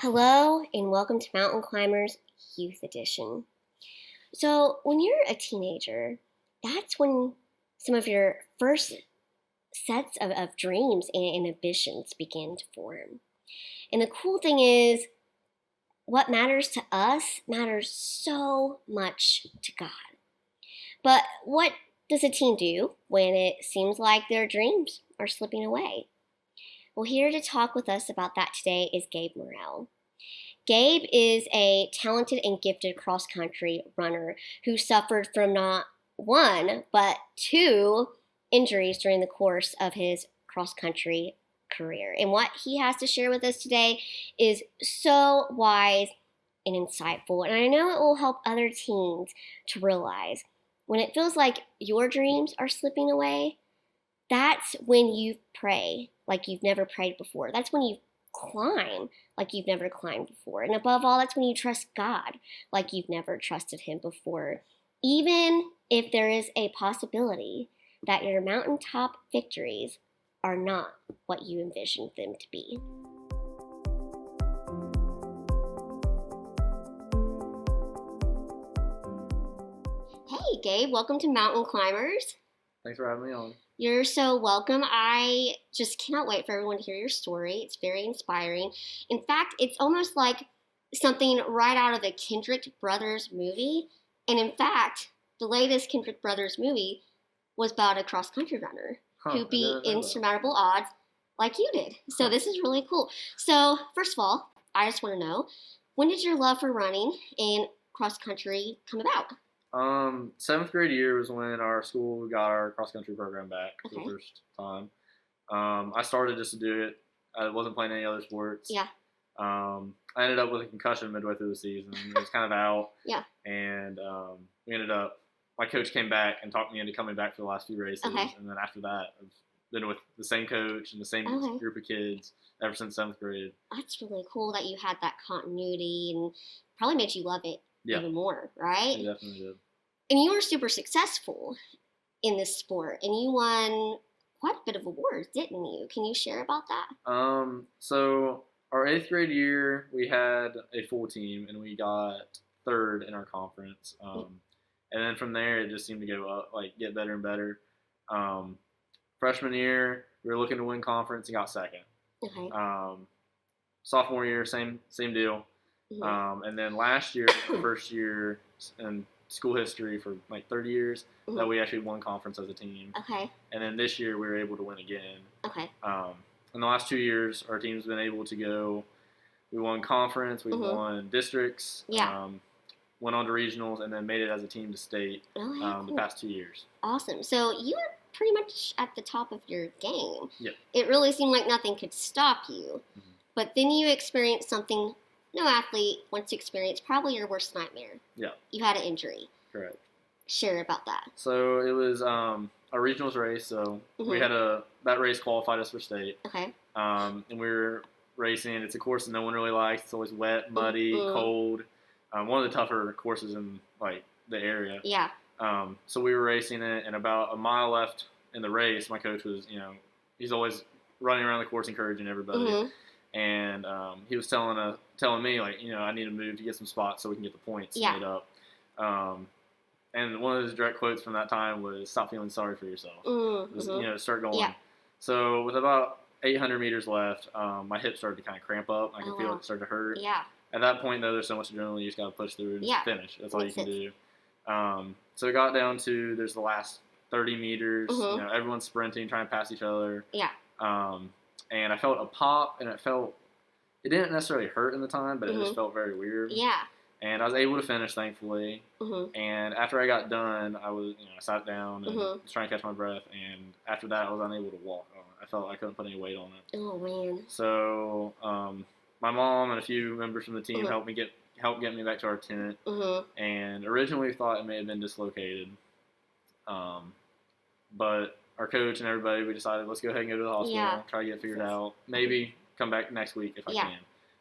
Hello and welcome to Mountain Climbers Youth Edition. So, when you're a teenager, that's when some of your first sets of dreams and ambitions begin to form. And the cool thing is, what matters to us matters so much to God. But what does a teen do when it seems like their dreams are slipping away? Well, here to talk with us about that today is Gabe Morrell. Gabe is a talented and gifted cross-country runner who suffered from not one, but two injuries during the course of his cross-country career. And what he has to share with us today is so wise and insightful. And I know it will help other teens to realize when it feels like your dreams are slipping away, that's when you pray like you've never prayed before. That's when you climb like you've never climbed before. And above all, that's when you trust God like you've never trusted Him before. Even if there is a possibility that your mountaintop victories are not what you envisioned them to be. Hey, Gabe, welcome to Mountain Climbers. Thanks for having me on. You're so welcome. I just cannot wait for everyone to hear your story. It's very inspiring. In fact, it's almost like something right out of the Kendrick Brothers movie. And in fact, the latest Kendrick Brothers movie was about a cross-country runner who beat insurmountable odds like you did. So this is really cool. So first of all, I just want to know, when did your love for running and cross-country come about? Seventh grade year was when our school got our cross country program back for the first time. I started just to do it. I wasn't playing any other sports. Yeah. I ended up with a concussion midway through the season. It was kind of out. Yeah. And we ended up. My coach came back and talked me into coming back for the last few races. Okay. And then after that, I've been with the same coach and the same group of kids ever since seventh grade. That's really cool that you had that continuity and probably made you love it. Even more, right? It definitely did. And you were super successful in this sport, and you won quite a bit of awards, didn't you? Can you share about that? So our eighth grade year, we had a full team, and we got third in our conference. And then from there, it just seemed to go up, get better and better. Freshman year, we were looking to win conference and got second. Okay. Sophomore year, same deal. Mm-hmm. And then last year, the first year in school history for 30 years, that we actually won conference as a team. Okay. And then this year, we were able to win again. Okay. In the last 2 years, our team's been able to go. We won conference, we won districts, went on to regionals, and then made it as a team to state the past 2 years. Awesome. So you were pretty much at the top of your game. Yep. It really seemed like nothing could stop you. Mm-hmm. But then you experienced something no athlete wants to experience, probably your worst nightmare. Yeah. You had an injury. Correct. Share about that. So it was a regionals race. So we had that race qualified us for state. Okay. And we were racing. It's a course that no one really likes. It's always wet, muddy, cold. One of the tougher courses in the area. Yeah. So we were racing it, and about a mile left in the race, my coach was, he's always running around the course encouraging everybody. Mm-hmm. And he was telling me, I need to move to get some spots so we can get the points made up. And one of his direct quotes from that time was, "Stop feeling sorry for yourself." Mm-hmm. Start going. Yeah. So with about 800 meters left, my hips started to kind of cramp up. I could feel it start to hurt. Yeah. At that point, though, there's so much adrenaline, you just got to push through and finish. That's all you can do. So it got down to, there's the last 30 meters. Everyone's sprinting, trying to pass each other. Yeah. And I felt a pop, and it didn't necessarily hurt in the time, but it just felt very weird. Yeah. And I was able to finish, thankfully. Mm-hmm. And after I got done, I was, I sat down and was trying to catch my breath. And after that, I was unable to walk on it. I felt like I couldn't put any weight on it. Oh, man. So my mom and a few members from the team helped get me back to our tent. Mm-hmm. And originally we thought it may have been dislocated. But our coach and everybody, we decided, let's go ahead and go to the hospital, try to get it figured out. Maybe come back next week if I can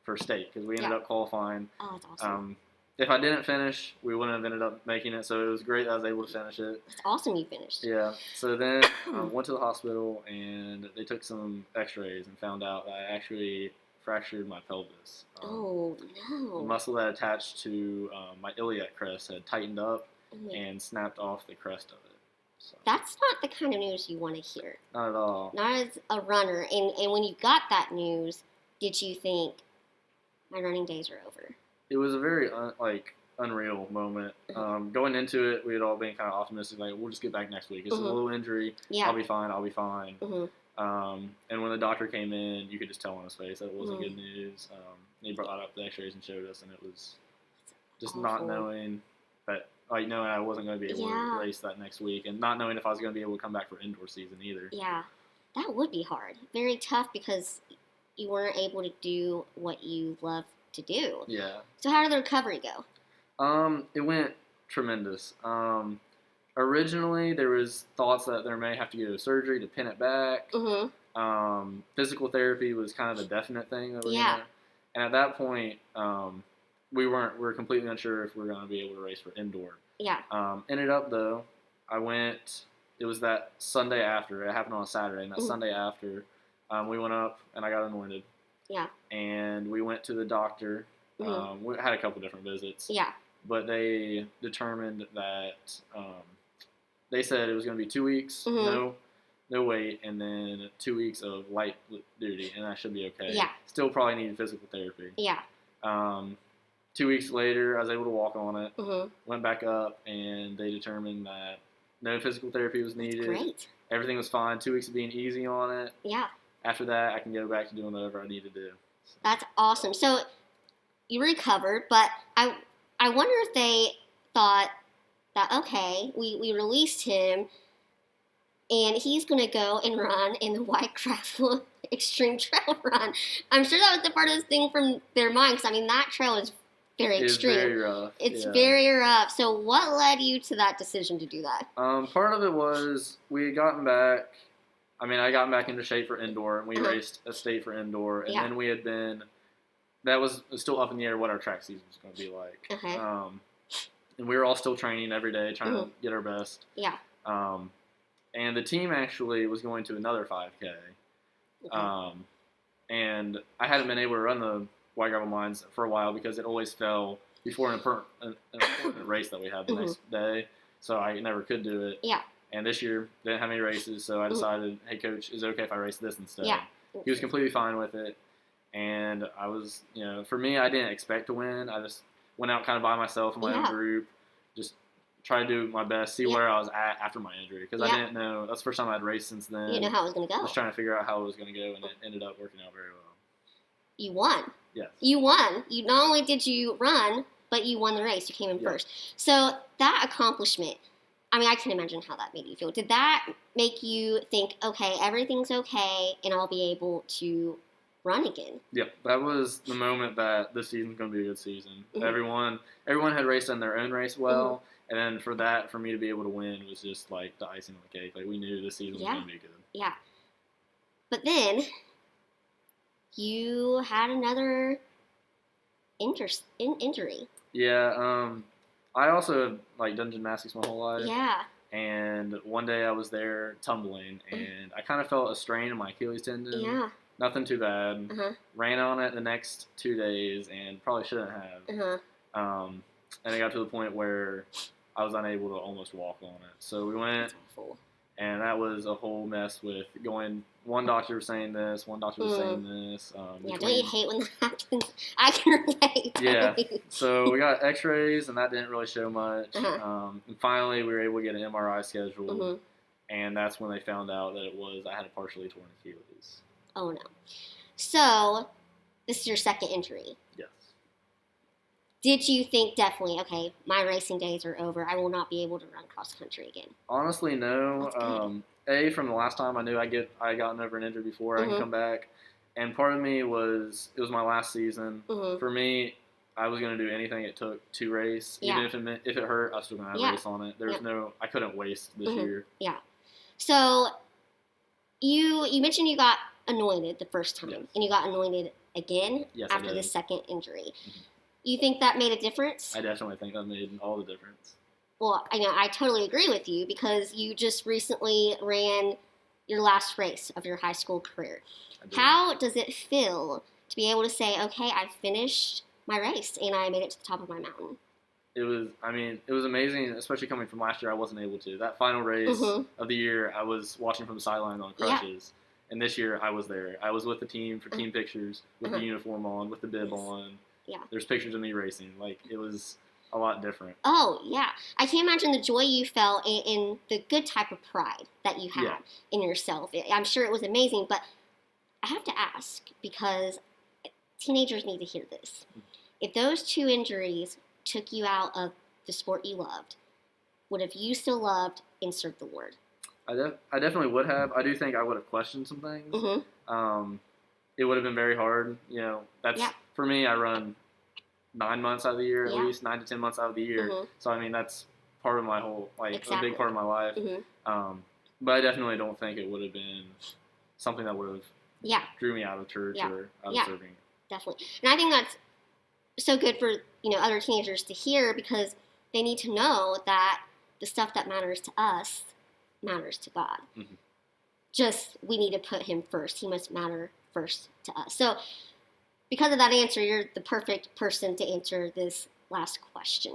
for state, because we ended up qualifying. Oh, that's awesome. If I didn't finish, we wouldn't have ended up making it, so it was great that I was able to finish it. It's awesome you finished. Yeah. So then went to the hospital, and they took some x-rays and found out that I actually fractured my pelvis. Oh, no. The muscle that attached to my iliac crest had tightened up and snapped off the crest of it. So. That's not the kind of news you want to hear. Not at all. Not as a runner. And when you got that news, did you think, my running days are over? It was a very, unreal moment. Going into it, we had all been kind of optimistic, like, we'll just get back next week. It's a little injury. Yeah. I'll be fine. And when the doctor came in, you could just tell on his face that it wasn't good news. He brought up the x-rays and showed us, and it was just not knowing that, knowing I wasn't going to be able to race that next week, and not knowing if I was going to be able to come back for indoor season either. Yeah, that would be hard. Very tough because you weren't able to do what you love to do. Yeah. So how did the recovery go? It went tremendous. Originally, there was thoughts that there may have to go to surgery to pin it back. Physical therapy was kind of a definite thing that and at that point, we were completely unsure if we were going to be able to race for indoor. Yeah. Ended up though, I went. It was that Sunday after. It happened on a Saturday, and that Sunday after, we went up and I got anointed. Yeah. And we went to the doctor. We had a couple different visits. Yeah. But they determined that they said it was going to be 2 weeks, no wait, and then 2 weeks of light duty, and that should be okay. Yeah. Still probably needed physical therapy. Yeah. 2 weeks later, I was able to walk on it. Went back up, and they determined that no physical therapy was needed. Great. Everything was fine. 2 weeks of being easy on it. Yeah. After that, I can go back to doing whatever I need to do. So. That's awesome. So you recovered, but I wonder if they thought that, okay, we released him, and he's going to go and run in the White Gravel Extreme Trail Run. I'm sure that was the part of this thing from their mind, because, that trail is very extreme. It's very rough. It's very rough. So what led you to that decision to do that? Part of it was we had gotten back. I got back into shape for indoor, and we raced a state for indoor, and then we had been. That was still up in the air what our track season was going to be like. Okay. And we were all still training every day, trying to get our best. Yeah. And the team actually was going to another 5K. Okay. And I hadn't been able to run the White Gravel Mines for a while because it always fell before an important race that we had the next day. So I never could do it. Yeah. And this year, didn't have any races, so I decided, hey, coach, is it okay if I race this instead? Yeah. He was completely fine with it. And I was, for me, I didn't expect to win. I just went out kind of by myself in my own group, just try to do my best, see where I was at after my injury. Because I didn't know, that's the first time I'd raced since then. You didn't know how it was going to go. I was trying to figure out how it was going to go, and it ended up working out very well. You won. Yes. You won. You not only did you run, but you won the race. You came in first. So that accomplishment, I can imagine how that made you feel. Did that make you think, okay, everything's okay, and I'll be able to run again? Yep, that was the moment that this season's going to be a good season. Everyone had raced in their own race well, and then for me to be able to win was just like the icing on the cake. Like we knew this season was going to be good. Yeah. But then you had another injury. Yeah, I also have done gymnastics my whole life. Yeah. And one day I was there tumbling, and I kind of felt a strain in my Achilles tendon. Yeah. Nothing too bad. Ran on it the next 2 days, and probably shouldn't have. And it got to the point where I was unable to almost walk on it. So we went, and that was a whole mess with going. One doctor was saying this, one doctor was saying this. Don't you hate when that happens? I can relate. Yeah. So we got X-rays, and that didn't really show much. And finally, we were able to get an MRI scheduled, and that's when they found out that I had a partially torn Achilles. Oh no! So this is your second injury. Yes. Did you think definitely, okay, my racing days are over, I will not be able to run cross country again? Honestly, no. From the last time I knew I gotten over an injury before I can come back. And part of me it was my last season. For me, I was going to do anything it took to race. Even if it hurt, I was still going to have a race on it. There was I couldn't waste this year. Yeah. So you mentioned you got anointed the first time, and you got anointed again after the second injury. You think that made a difference? I definitely think that made all the difference. Well, I totally agree with you because you just recently ran your last race of your high school career. How does it feel to be able to say, okay, I finished my race and I made it to the top of my mountain? It was amazing, especially coming from last year. I wasn't able to. That final race of the year, I was watching from the sideline on crutches. Yeah. And this year, I was there. I was with the team for team pictures, with the uniform on, with the bib on. Yeah. There's pictures of me racing. Like, it was a lot different. Oh, yeah. I can't imagine the joy you felt in the good type of pride that you had in yourself. I'm sure it was amazing, but I have to ask, because teenagers need to hear this. If those 2 injuries took you out of the sport you loved, would have you still loved and served the Lord? I definitely would have. I do think I would have questioned some things. It would have been very hard. You know, that's for me. I run 9 months out of the year, at least 9 to 10 months out of the year. So I mean, that's part of my whole a big part of my life. But I definitely don't think it would have been something that would have drew me out of church or out of serving. Definitely, and I think that's so good for other teenagers to hear, because they need to know that the stuff that matters to us matters to God. Just we need to put him first. He must matter first to us. So because of that answer, you're the perfect person to answer this last question.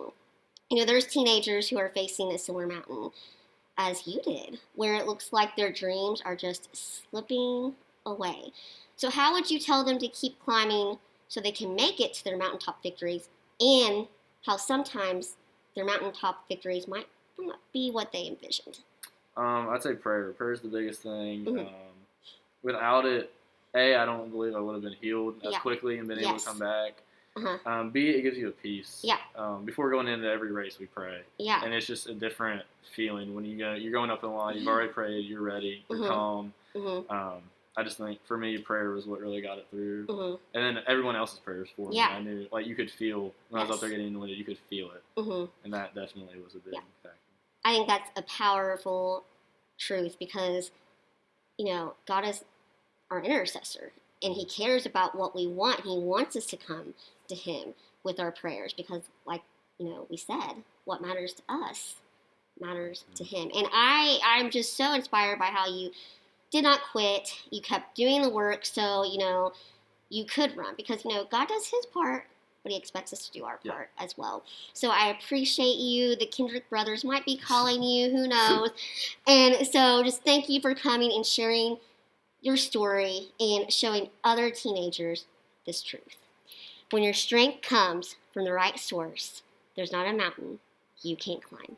There's teenagers who are facing a similar mountain as you did, where it looks like their dreams are just slipping away. So how would you tell them to keep climbing so they can make it to their mountaintop victories, and how sometimes their mountaintop victories might not be what they envisioned? I'd say prayer. Prayer is the biggest thing. Without it, A, I don't believe I would have been healed as quickly and been able to come back. B, it gives you a peace. Before going into every race, we pray. And it's just a different feeling when you're going up the line. You've already prayed. You're ready. You're calm. I just think, for me, prayer was what really got it through. And then everyone else's prayers for me. I knew, you could feel, when I was up there getting anointed, you could feel it. And that definitely was a big factor. I think that's a powerful truth, because, God is our intercessor, and he cares about what we want. He wants us to come to him with our prayers, because, we said, what matters to us matters to him. And I'm just so inspired by how you did not quit. You kept doing the work so, you could run, because, God does his part, but he expects us to do our part as well. So I appreciate you. The Kendrick brothers might be calling you, who knows. And so just thank you for coming and sharing your story and showing other teenagers this truth. When your strength comes from the right source, there's not a mountain you can't climb.